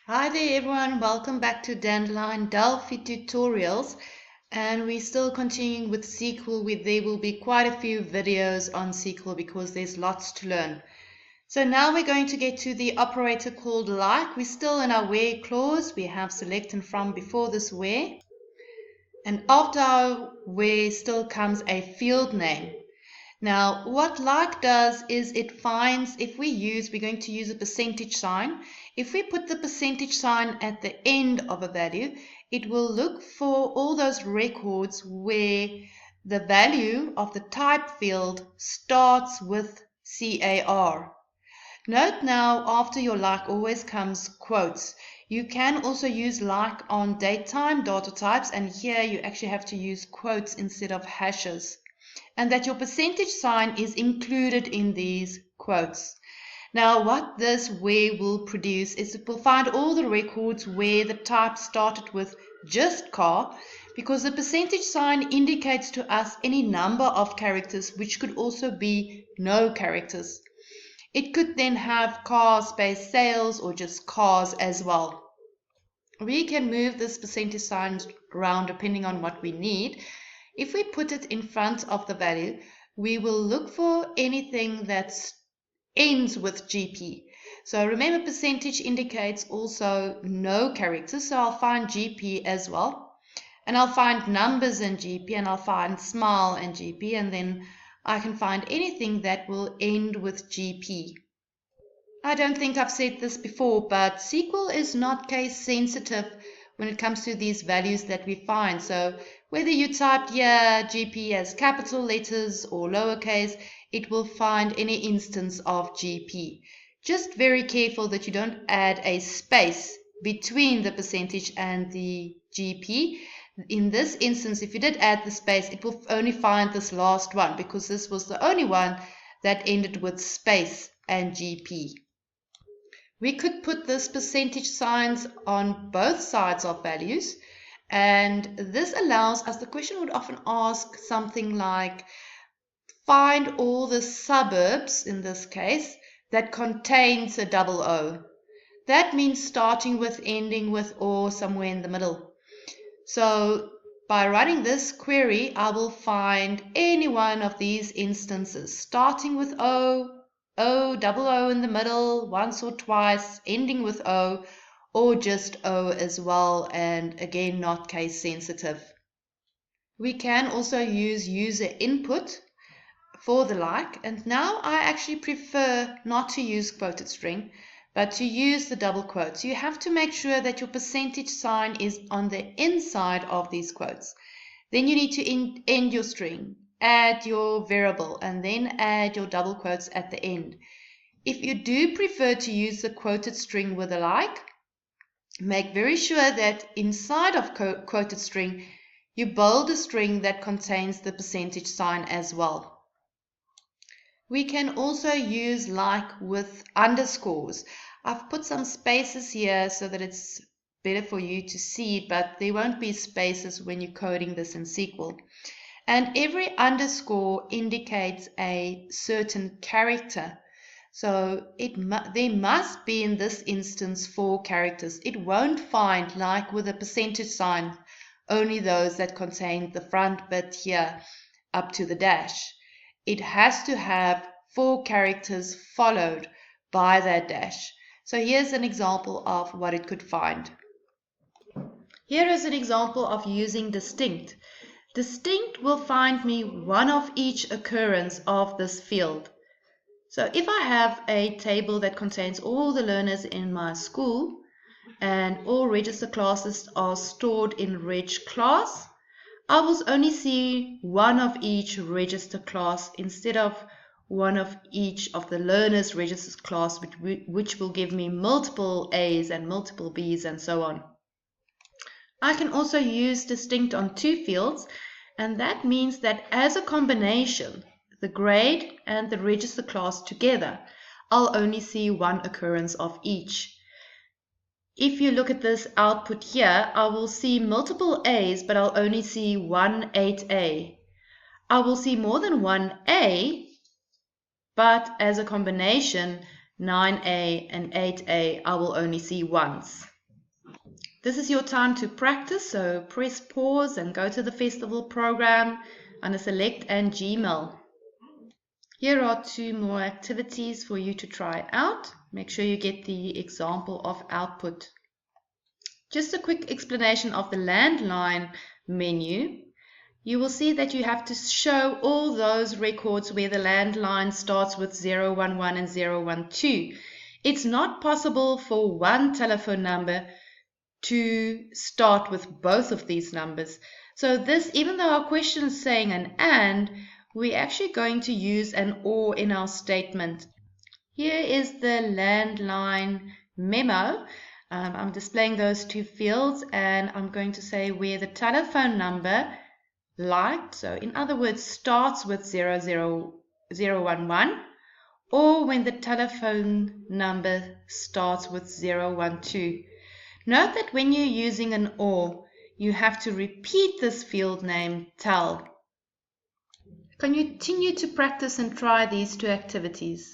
Hi there everyone, welcome back to Dandelion Delphi tutorials, and we're still continuing with SQL. There will be quite a few videos on SQL because there's lots to learn. So now we're going to get to the operator called like. We're still in our where clause. We have select and from before this where, and after our where still comes a field name. Now, what like does is it finds, we're going to use a percentage sign. If we put the percentage sign at the end of a value, it will look for all those records where the value of the type field starts with CAR. Note now, after your like always comes quotes. You can also use like on datetime data types, and here you actually have to use quotes instead of hashes. And that your percentage sign is included in these quotes. Now what this where will produce is it will find all the records where the type started with just car, because the percentage sign indicates to us any number of characters, which could also be no characters. It could then have car space sales or just cars as well. We can move this percentage sign around depending on what we need. If we put it in front of the value, we will look for anything that ends with GP. So remember, percentage indicates also no characters, so I'll find GP as well. And I'll find numbers in GP, and I'll find smile and GP, and then I can find anything that will end with GP. I don't think I've said this before, but SQL is not case sensitive when it comes to these values that we find. So whether you typed here GP as capital letters or lowercase, it will find any instance of GP. Just very careful that you don't add a space between the percentage and the GP. In this instance, if you did add the space, it will only find this last one because this was the only one that ended with space and GP. We could put this percentage signs on both sides of values, and this allows us, the question would often ask something like, find all the suburbs, in this case, that contains a double O. That means starting with, ending with, or somewhere in the middle. So by running this query, I will find any one of these instances, starting with O, double O in the middle, once or twice, ending with O, or just O as well, and again not case sensitive. We can also use user input for the like, and now I actually prefer not to use quoted string, but to use the double quotes. You have to make sure that your percentage sign is on the inside of these quotes. Then you need to end your string, add your variable, and then add your double quotes at the end. If you do prefer to use the quoted string with a like, make very sure that inside of quoted string, you bold a string that contains the percentage sign as well. We can also use like with underscores. I've put some spaces here so that it's better for you to see, but there won't be spaces when you're coding this in SQL. And every underscore indicates a certain character. So there must be, in this instance, 4 characters. It won't find, like with a percentage sign, only those that contain the front bit here up to the dash. It has to have 4 characters followed by that dash. So here's an example of what it could find. Here is an example of using distinct. Distinct will find me one of each occurrence of this field. So if I have a table that contains all the learners in my school and all register classes are stored in reg class, I will only see one of each register class instead of one of each of the learners register class, which will give me multiple A's and multiple B's and so on. I can also use distinct on 2 fields, and that means that as a combination, the grade and the register class together, I'll only see one occurrence of each. If you look at this output here, I will see multiple A's, but I'll only see one 8A. I will see more than one A, but as a combination, 9A and 8A, I will only see once. This is your time to practice, so press pause and go to the festival program under Select and Gmail. Here are 2 more activities for you to try out. Make sure you get the example of output. Just a quick explanation of the landline menu. You will see that you have to show all those records where the landline starts with 011 and 012. It's not possible for one telephone number to start with both of these numbers. So this, even though our question is saying an and, we're actually going to use an or in our statement. Here is the landline memo. I'm displaying those 2 fields, and I'm going to say where the telephone number so in other words starts with 00011, or when the telephone number starts with 012. Note that when you're using an or, you have to repeat this field name tel. Continue to practice and try these 2 activities.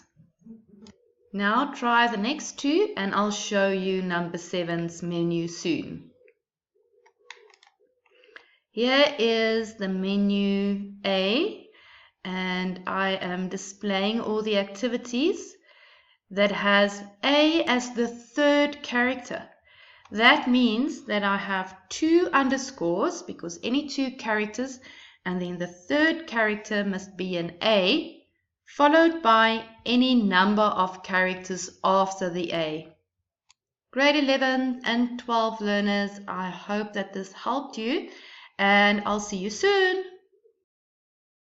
Now try the next 2 and I'll show you number 7's menu soon. Here is the menu A, and I am displaying all the activities that has A as the 3rd character. That means that I have 2 underscores because any 2 characters, and then the 3rd character must be an A, followed by any number of characters after the A. Grade 11 and 12 learners, I hope that this helped you, and I'll see you soon.